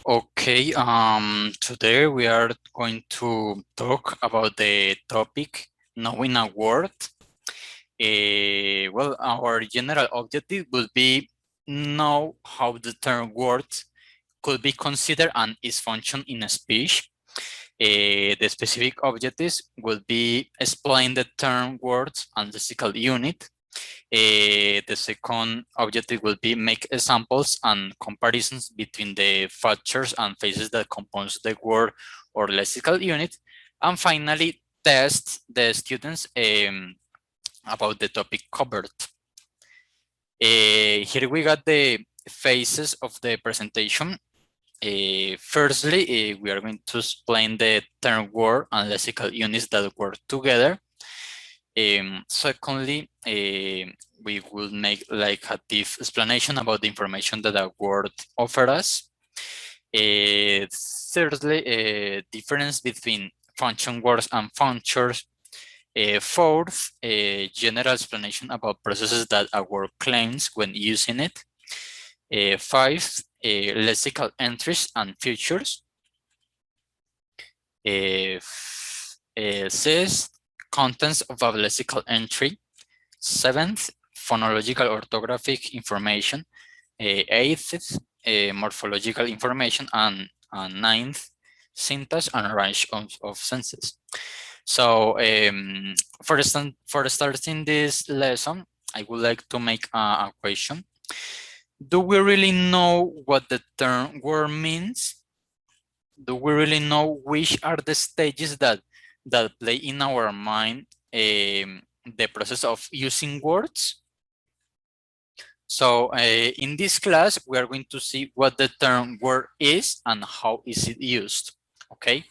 Okay, today we are going to talk about the topic knowing a word. Well, our general objective would be know how the term word could be considered and its function in a speech. The specific objectives would be explain the term words and lexical unit. The second objective will be make examples and comparisons between the features and phases that compose the word or lexical unit. And finally, test the students about the topic covered. Here we got the phases of the presentation. Firstly, we are going to explain the term word and lexical units that work together. Secondly, we will make like a deep explanation about the information that a word offers us. Thirdly, difference between function words and functions. Fourth, a general explanation about processes that a word claims when using it. Five, lexical entries and features. Sixth, contents of a lexical entry. Seventh, phonological orthographic information. Eighth, morphological information. And ninth, syntax and range of senses. So for starting this lesson, I would like to make a question. Do we really know what the term word means? Do we really know which are the stages that play in our mind the process of using words? So in this class, we are going to see what the term word is and how is it used, okay?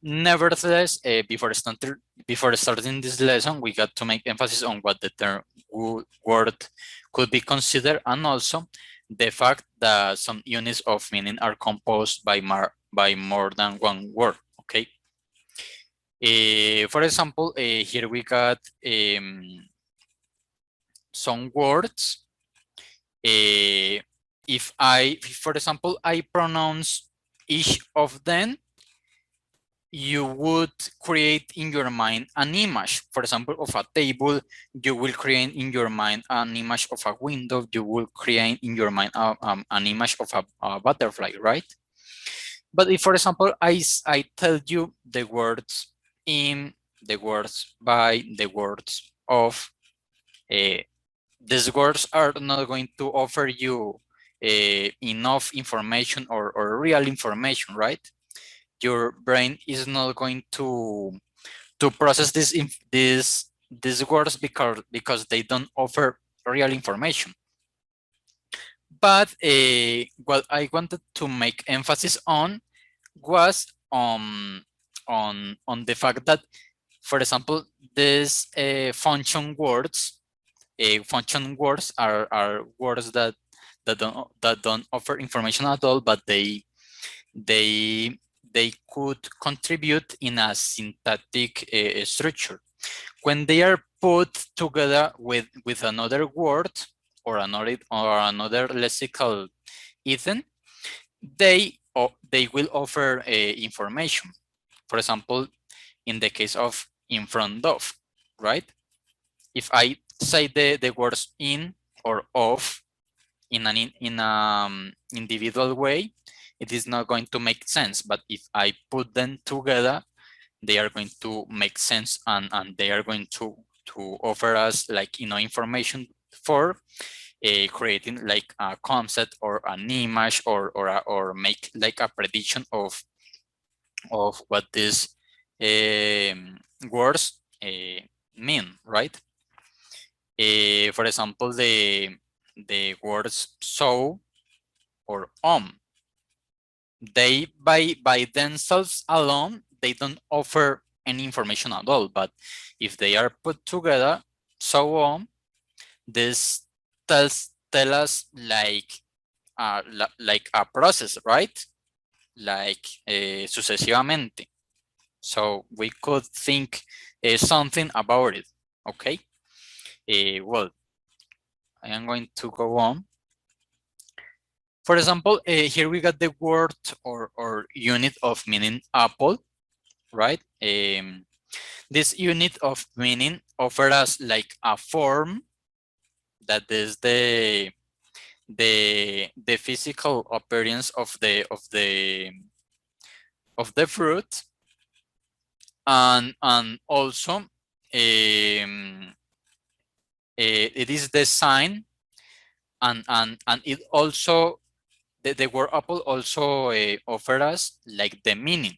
Nevertheless, before starting this lesson, we got to make emphasis on what the term word could be considered, and also the fact that some units of meaning are composed by more than one word. Okay. For example, here we got some words. If for example, I pronounce each of them, you would create in your mind an image, for example, of a table. You will create in your mind an image of a window. You will create in your mind an image of a butterfly, right? But if, for example, I tell you the words in, the words by, the words of, these words are not going to offer you enough information or real information, right? Your brain is not going to process these words because they don't offer real information. But what I wanted to make emphasis on was on the fact that, for example, these function words are words that don't offer information at all, but they could contribute in a syntactic structure. When they are put together with another word or another lexical item, they will offer information. For example, in the case of in front of, right? If I say the words in or of in an individual way, it is not going to make sense. But if I put them together, they are going to make sense, and they are going to offer us like information for creating like a concept or an image or make like a prediction of what these words mean, right? For example, the words so or they by themselves alone, they don't offer any information at all. But if they are put together, so on, this tell us like a process, right? Like sucesivamente. So we could think something about it. Okay. Well, I am going to go on. For example, here we got the word or unit of meaning apple, right? This unit of meaning offers us like a form that is the physical appearance of the fruit, and also it is the sign, and it also the word apple also offers us like the meaning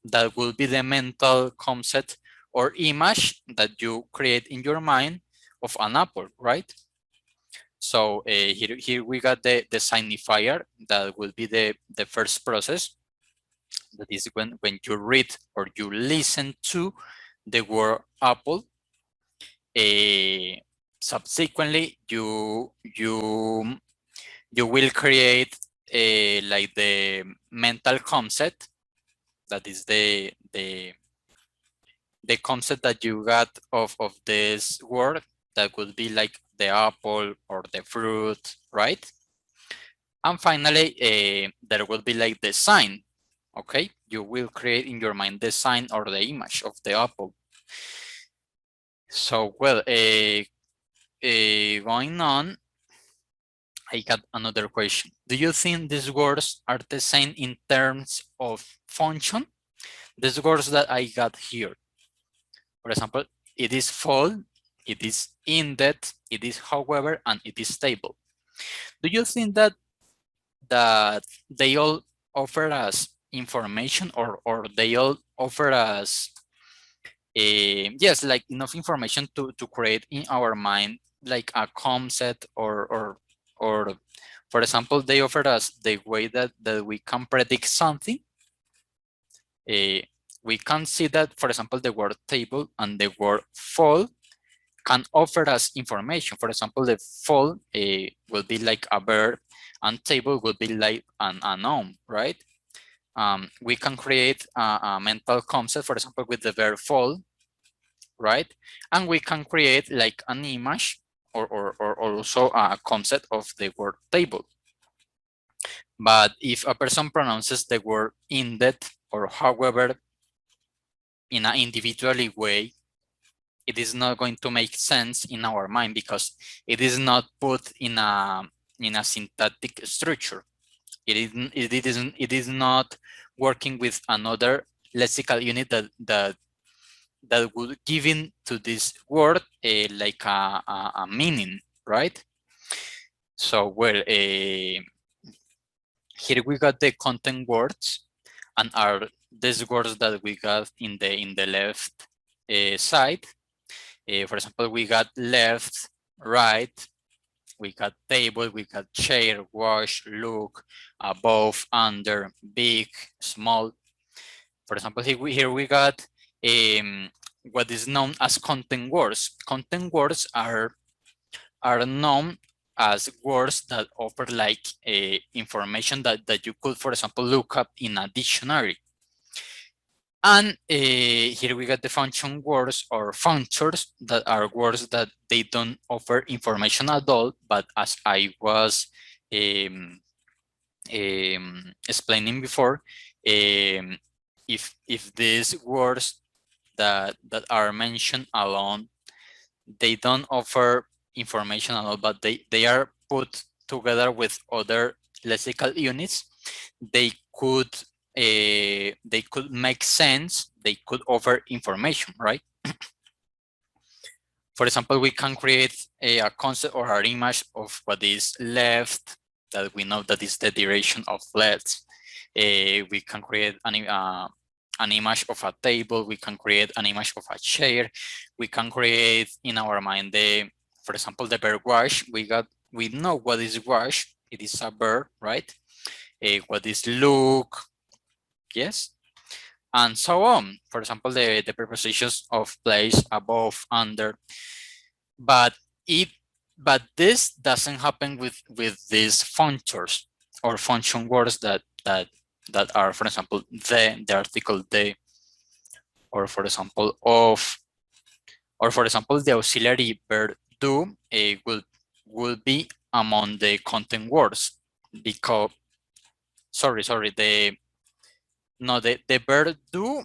that will be the mental concept or image that you create in your mind of an apple, right? So here we got the signifier that will be the first process. That is when you read or you listen to the word apple. Subsequently, you will create like the mental concept, that is the concept that you got of this word, that would be like the apple or the fruit, right? And finally, there will be like the sign. Okay, you will create in your mind the sign or the image of the apple. So, well, going on, I got another question. Do you think these words are the same in terms of function? These words that I got here, for example, it is fall, it is indeed, it is however, and it is stable. Do you think that they all offer us information, or they all offer us yes, like enough information to create in our mind like a concept, or for example, they offer us the way that we can predict something. We can see that, for example, the word table and the word fall can offer us information. For example, the fall will be like a verb, and table will be like a noun, right? We can create a mental concept, for example, with the verb fall, right? And we can create like an image, or also a concept of the word table. But if a person pronounces the word indeed or however in an individually way, it is not going to make sense in our mind, because it is not put in a syntactic structure. It is not working with another lexical unit that would give in to this word like a meaning, right? So, well, here we got the content words, and are these words that we got in the left side. For example, we got left, right, we got table, we got chair, wash, look, above, under, big, small. For example, here we got what is known as content words. Content words are known as words that offer like information that you could, for example, look up in a dictionary. And here we got the function words or functors, that are words that they don't offer information at all, but as I was explaining before, if these words that are mentioned alone, they don't offer information at all, but they are put together with other lexical units, they could make sense, they could offer information, right? For example, we can create a concept or an image of what is left, that we know that is the direction of left. We can create an image of a table, we can create an image of a chair, we can create in our mind for example, the verb wash. We know what is wash, it is a verb, right? What is look, yes, and so on. For example, the prepositions of place, above, under. But this doesn't happen with these functors or function words that are, for example, the article the, or for example of, or for example the auxiliary verb do will be among the content words. because sorry, the verb do,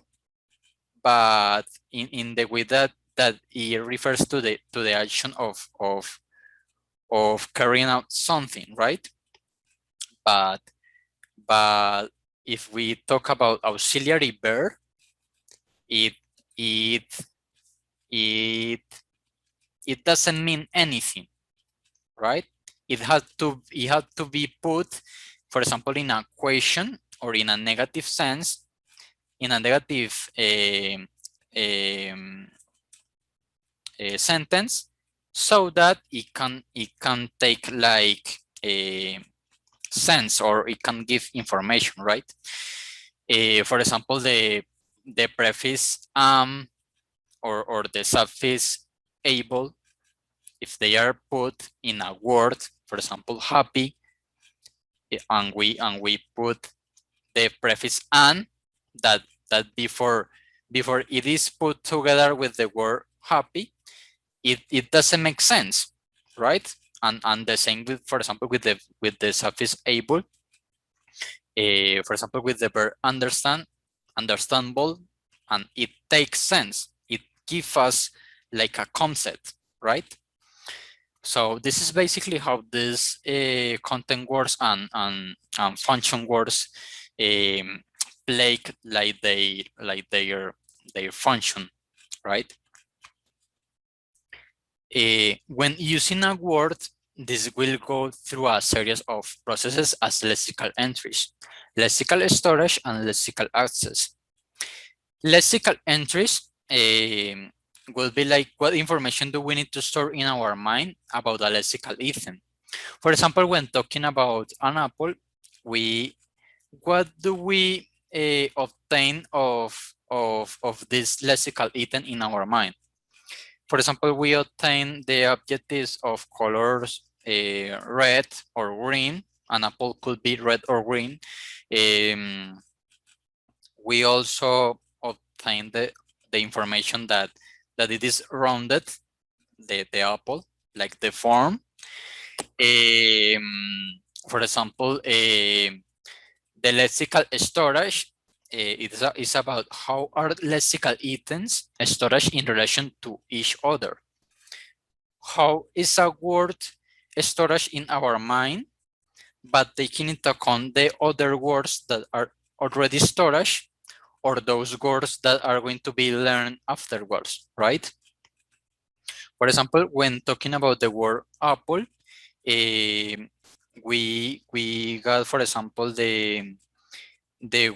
but in the way that it refers to the action of carrying out something, right? But if we talk about auxiliary verb, it it it it doesn't mean anything, right? It had to be put, for example, in a question or in a negative sense, in a negative sentence, so that it can take like a sense, or it can give information, right? For example, the prefix or the suffix able, if they are put in a word, for example, happy, and we put the prefix an, that before it is put together with the word happy, it doesn't make sense, right? And the same with, for example, with the suffix able, for example, with the verb understand, understandable, and it takes sense. It gives us like a concept, right? So this is basically how this content words and function words play their function, right? When using a word, this will go through a series of processes as lexical entries, lexical storage, and lexical access. Lexical entries will be like, what information do we need to store in our mind about a lexical item? For example, when talking about an apple, what do we obtain of this lexical item in our mind? For example, we obtain the adjectives of colors red or green. An apple could be red or green. We also obtain the information that it is rounded, the apple, like the form. For example, the lexical storage is about how are lexical items storage in relation to each other. How is a word storage in our mind, but taking into account the other words that are already storage, or those words that are going to be learned afterwards, right? For example, when talking about the word apple, we got, for example, the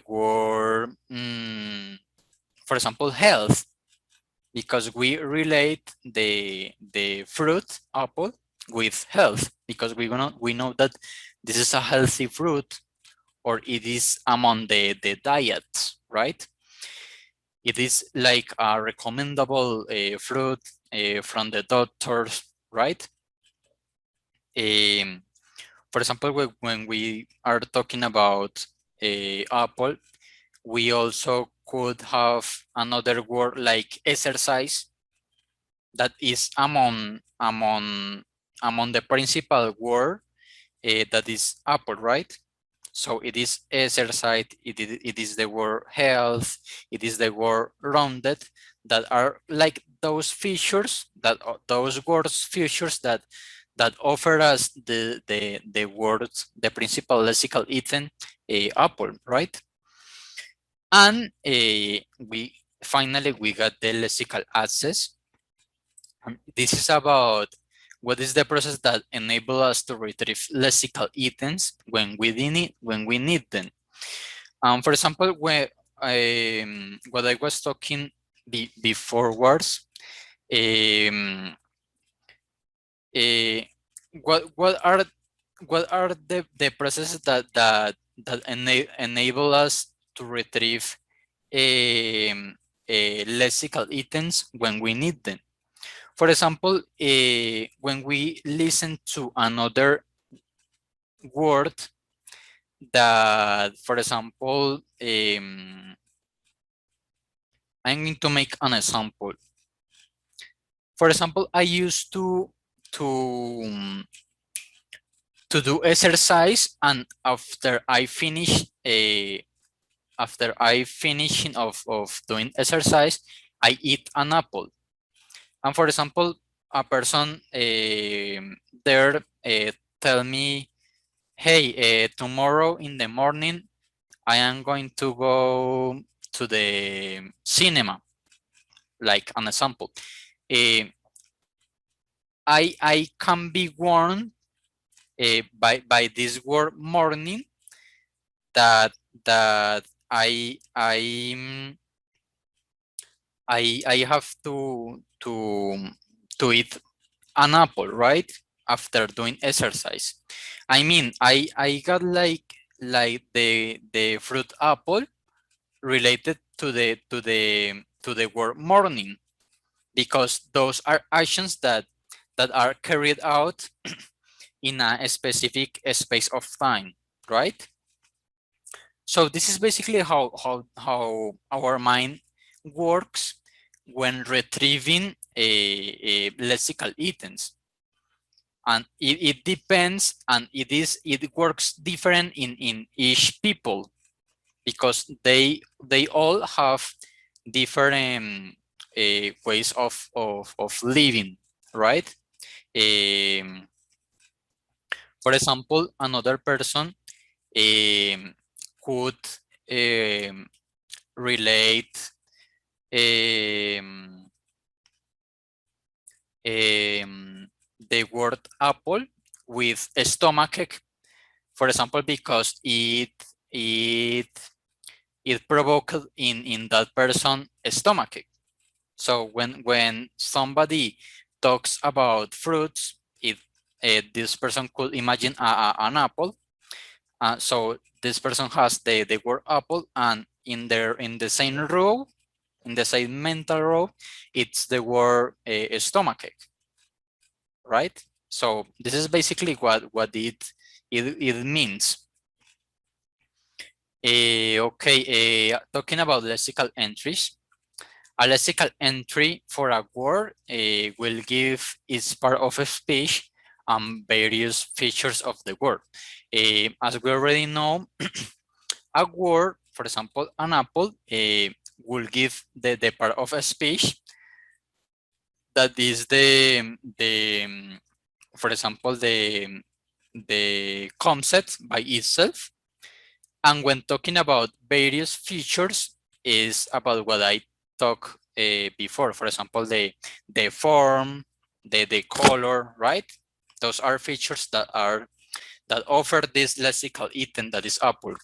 word, for example, health, because we relate the fruit apple with health, because we know that this is a healthy fruit, or it is among the diet, right? It is like a recommendable fruit from the doctors, right? For example, when we are talking about apple, we also could have another word like exercise, that is among the principal word that is apple, right? So it is exercise, it is the word health, it is the word rounded, that are like those features, those words features that offer us the words, the principal lexical item, apple, right? And we got the lexical access. This is about what is the process that enable us to retrieve lexical items when we need them. For example, what I was talking before words, what are the processes that enable us to retrieve lexical items when we need them? For example, when we listen to another word that, for example, I'm going to make an example. For example, I used to to do exercise, and after I finish finishing of doing exercise, I eat an apple. And for example, a person there tell me, hey, tomorrow in the morning, I am going to go to the cinema, like an example. I can be warned by this word morning that I have to eat an apple, right? After doing exercise. I mean, I got like the fruit apple related to the word morning, because those are actions that are carried out in a specific space of time, right? So this is basically how our mind works when retrieving a lexical items. And it depends, and it works different in each people, because they all have different ways of living, right? For example, another person could relate the word apple with a stomachache, for example, because it provoked in that person a stomachache. So when somebody talks about fruits, this person could imagine an apple. So this person has the word apple, and in the same row, in the same mental row, it's the word stomachache, right? So this is basically what it means. Okay, talking about lexical entries. A lexical entry for a word will give its part of a speech and various features of the word. As we already know, a word, for example, an apple, will give the part of a speech that is for example, the concept by itself. And when talking about various features, is about what I talked before. For example, the form, the color, right? Those are features that offer this lexical item that is apple.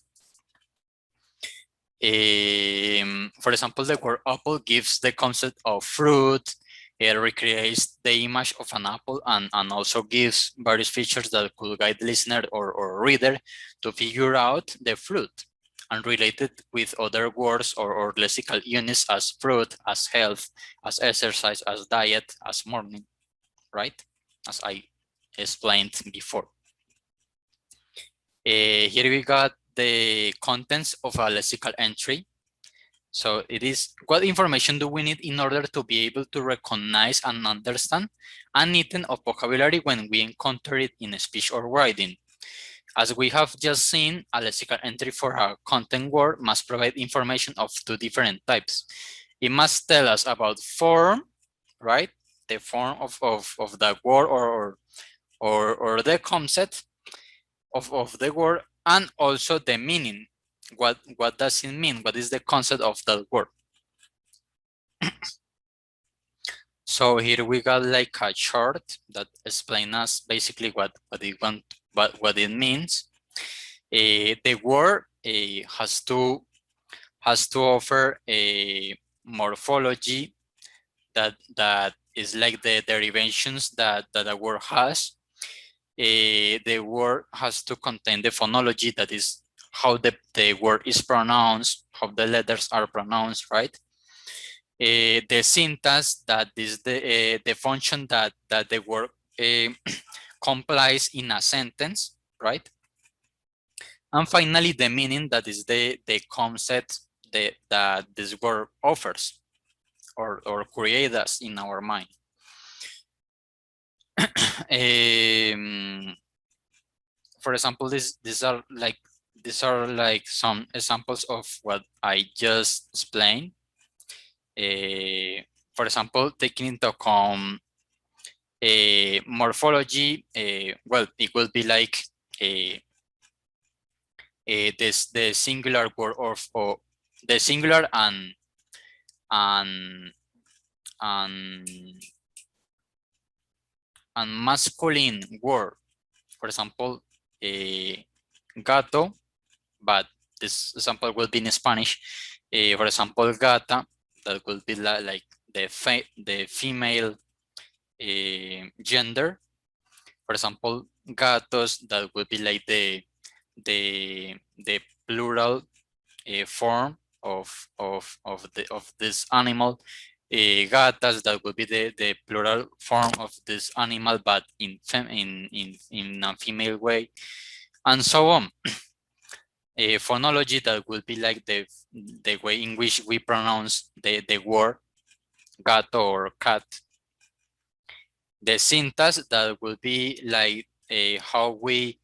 For example, the word apple gives the concept of fruit. It recreates the image of an apple, and also gives various features that could guide the listener or reader to figure out the fruit, and relate it with other words or lexical units as fruit, as health, as exercise, as diet, as morning, right? As I explained before. Here we got the contents of a lexical entry. So it is, what information do we need in order to be able to recognize and understand an item of vocabulary when we encounter it in speech or writing? As we have just seen, a lexical entry for a content word must provide information of two different types. It must tell us about form, right? The form of the word or the concept of the word, and also the meaning. What does it mean? What is the concept of that word? So here we got like a chart that explains us basically what it means. The word has to offer a morphology that is like the derivations that a word has. The word has to contain the phonology, that is how the word is pronounced, how the letters are pronounced, right? The syntax, that is the function that the word complies in a sentence, right? And finally, the meaning, that is the concept that this word offers or creates in our mind. for example, these are like some examples of what I just explained. For example, taking into account morphology, well, it will be like the singular word or the singular and and and masculine word. For example, gato, but this example will be in Spanish. For example, gata, that will be like the female gender. For example, gatos, that would be like the plural form of this animal. Gatas, that would be the plural form of this animal, but in a female way, and so on. Phonology, that would be like the way in which we pronounce the word gato or cat. The syntax, that will be like how we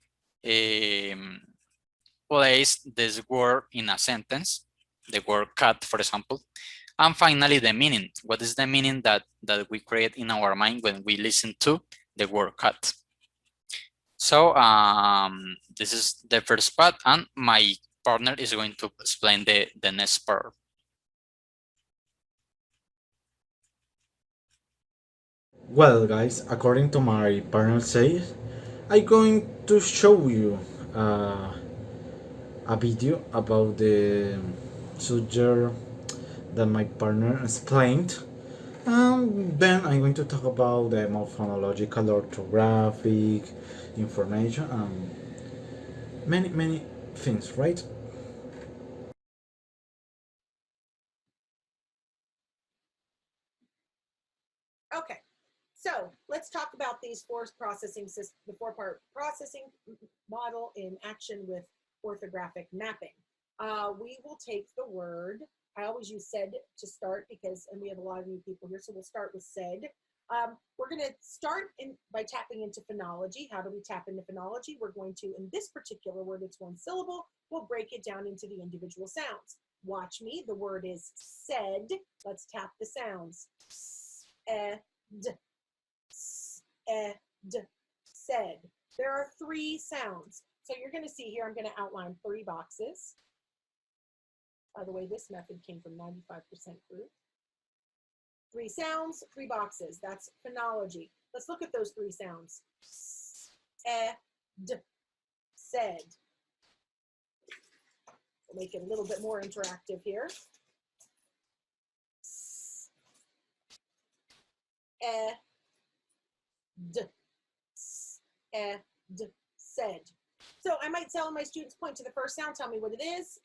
place this word in a sentence, the word cat, for example. And finally, the meaning. What is the meaning that we create in our mind when we listen to the word cat? So this is the first part, and my partner is going to explain the next part. Well, guys, according to my partner says, I'm going to show you uh, a video about the subject that my partner explained. Then I'm going to talk about the morphological, orthographic information, and many things, right? Okay, so let's talk about these the four-part processing model in action with orthographic mapping. We will take the word. I always use said to start because, and we have a lot of new people here, so we'll start with said. We're going to start by tapping into phonology. How do we tap into phonology? We're going to, in this particular word, it's one syllable, we'll break it down into the individual sounds. Watch me. The word is said. Let's tap the sounds. Ed, ed, said. There are three sounds. So you're going to see here, I'm going to outline three boxes. By the way, this method came from 95% group. Three sounds, three boxes. That's phonology. Let's look at those three sounds. Ed, said. We'll make it a little bit more interactive here. Ed, said. So I might tell my students, point to the first sound, tell me what it is,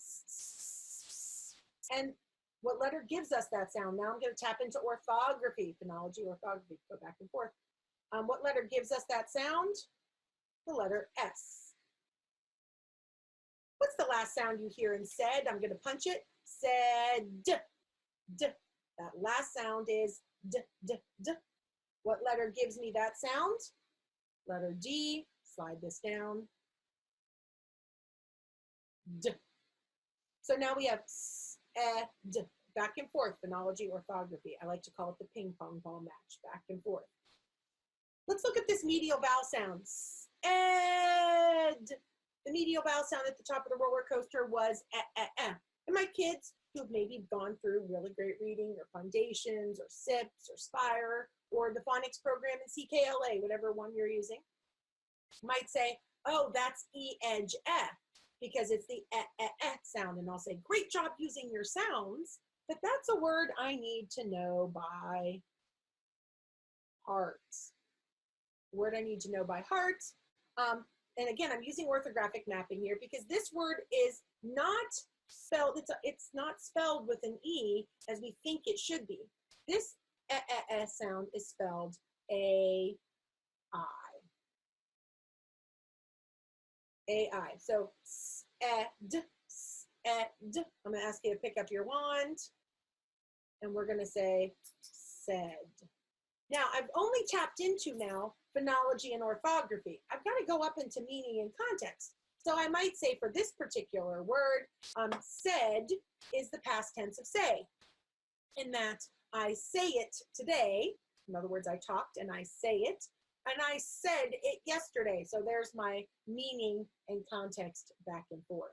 and what letter gives us that sound. Now I'm going to tap into orthography, phonology, orthography, go back and forth. What letter gives us that sound? The letter S. What's the last sound you hear in said? I'm going to punch it. Said. D. That last sound is D. What letter gives me that sound? Letter D. Slide this down. D. So now we have D. Back and forth, phonology, orthography. I like to call it the ping pong ball match, back and forth. Let's look at this medial vowel sound. Ed. The medial vowel sound at the top of the roller coaster was And my kids who've maybe gone through really great reading or foundations or SIPs or Spire or the phonics program in CKLA, whatever one you're using, might say, oh, that's E-edge F, because it's the sound. And I'll say, great job using your sounds, but that's a word I need to know by heart. Word I need to know by heart. And again, I'm using orthographic mapping here because this word is not spelled, it's not spelled with an E as we think it should be. This sound is spelled A-I. A-I. So, ed. I'm going to ask you to pick up your wand, and we're going to say said. Now, I've only tapped into now phonology and orthography. I've got to go up into meaning and context. So I might say for this particular word, said is the past tense of say, in that I say it today. In other words, I talked and I say it, and I said it yesterday. So there's my meaning and context back and forth.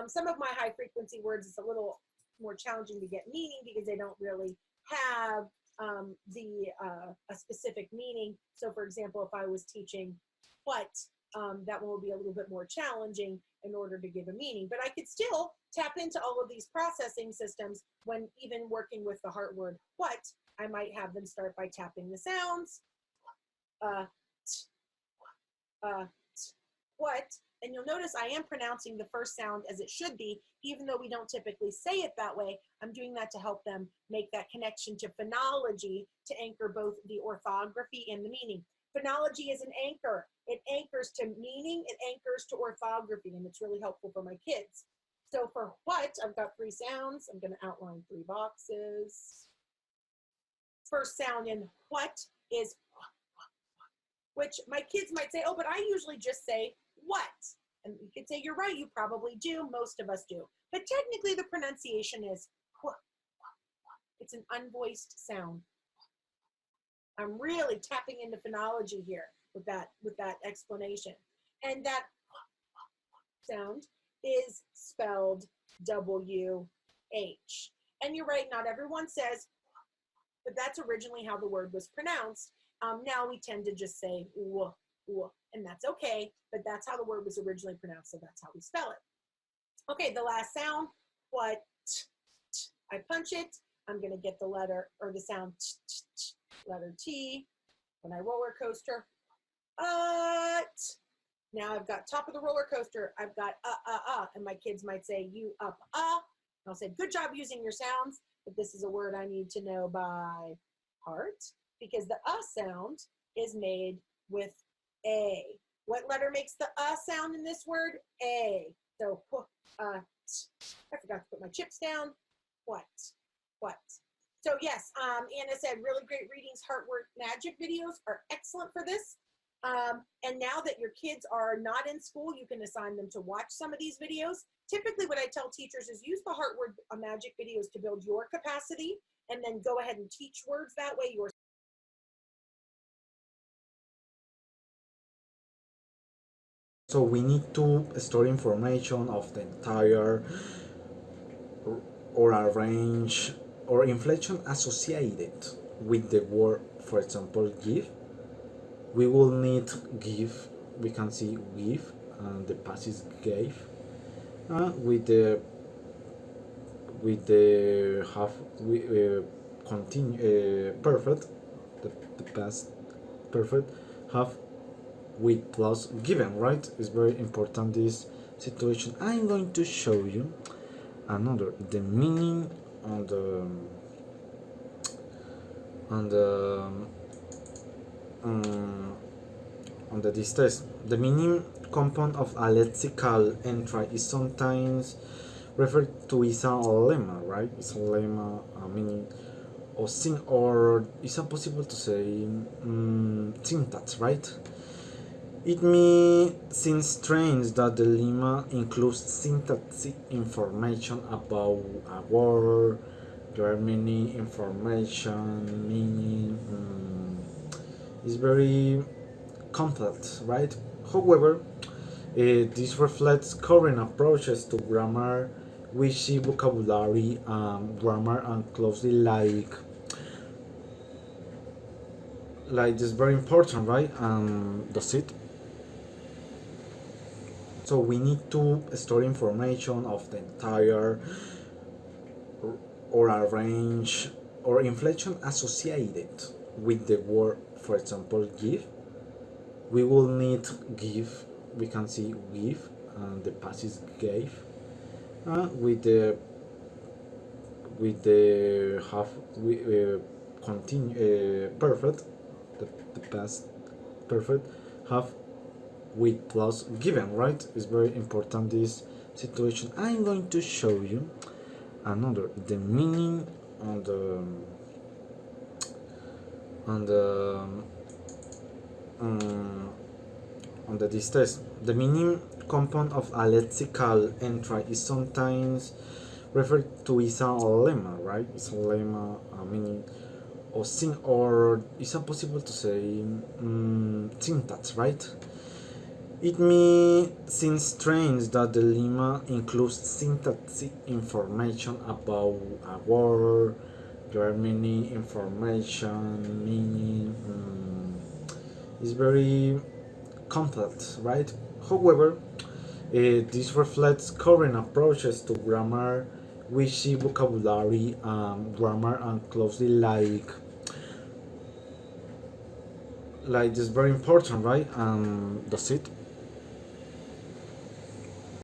Some of my high frequency words is a little more challenging to get meaning because they don't really have a specific meaning. So for example, if I was teaching what, that one will be a little bit more challenging in order to give a meaning. But I could still tap into all of these processing systems when even working with the heart word what. I might have them start by tapping the sounds. What. And you'll notice I am pronouncing the first sound as it should be, even though we don't typically say it that way. I'm doing that to help them make that connection to phonology to anchor both the orthography and the meaning. Phonology is an anchor. It anchors to meaning, it anchors to orthography, and it's really helpful for my kids. So for what, I've got 3 sounds. I'm going to outline 3 boxes. First sound in what is, which my kids might say, oh, but I usually just say what. And you could say, you're right, you probably do. Most of us do. But technically the pronunciation is what. It's an unvoiced sound. I'm really tapping into phonology here with that explanation. And that sound is spelled W-H. And you're right, not everyone says, but that's originally how the word was pronounced. Now we tend to just say w, and that's okay, but that's how the word was originally pronounced, so that's how we spell it. Okay, the last sound, what, I punch it, I'm gonna get the letter, or the sound, letter T. When I roller coaster, now I've got top of the roller coaster, I've got and my kids might say you up, I'll say, good job using your sounds, but this is a word I need to know by heart, because the sound is made with A. What letter makes the sound in this word? A. So, I forgot to put my chips down. What? So yes, Anna said, really great readings. Heart Word Magic videos are excellent for this. And now that your kids are not in school, you can assign them to watch some of these videos. Typically what I tell teachers is use the Heart Word Magic videos to build your capacity, and then go ahead and teach words that way yourself. So we need to store information of the entire or arrange or inflation associated with the word, for example, give. We will need give, we can see give, and the past is gave. With the have continue perfect, the past perfect, have with plus given, right? It's very important, this situation. I'm going to show you another, the meaning on the this test. The meaning compound of a lexical entry is sometimes referred to as a lemma, right? It's a lemma, meaning or is it possible to say syntax, right? It seems strange that the lemma includes syntactic information about a word. There are many information, meaning. It's very complex, right? However, this reflects current approaches to grammar, which see vocabulary grammar and closely like this very important, right? That's it. So we need to store information of the entire or arrange or inflation associated with the word, for example, give. We will need give, we can see give, and the past is gave. With the have continue perfect, the past perfect, have with plus given, right? It's very important, this situation. I'm going to show you another, the meaning on the on this test. The meaning compound of a lexical entry is sometimes referred to as a lemma, right? It's a lemma, meaning or is it possible to say syntax, right? It may seem strange that the lemma includes syntactic information about a word. There are many information, meaning it's very complex, right? However, this reflects current approaches to grammar, which see vocabulary grammar and closely like this very important, right? That's it.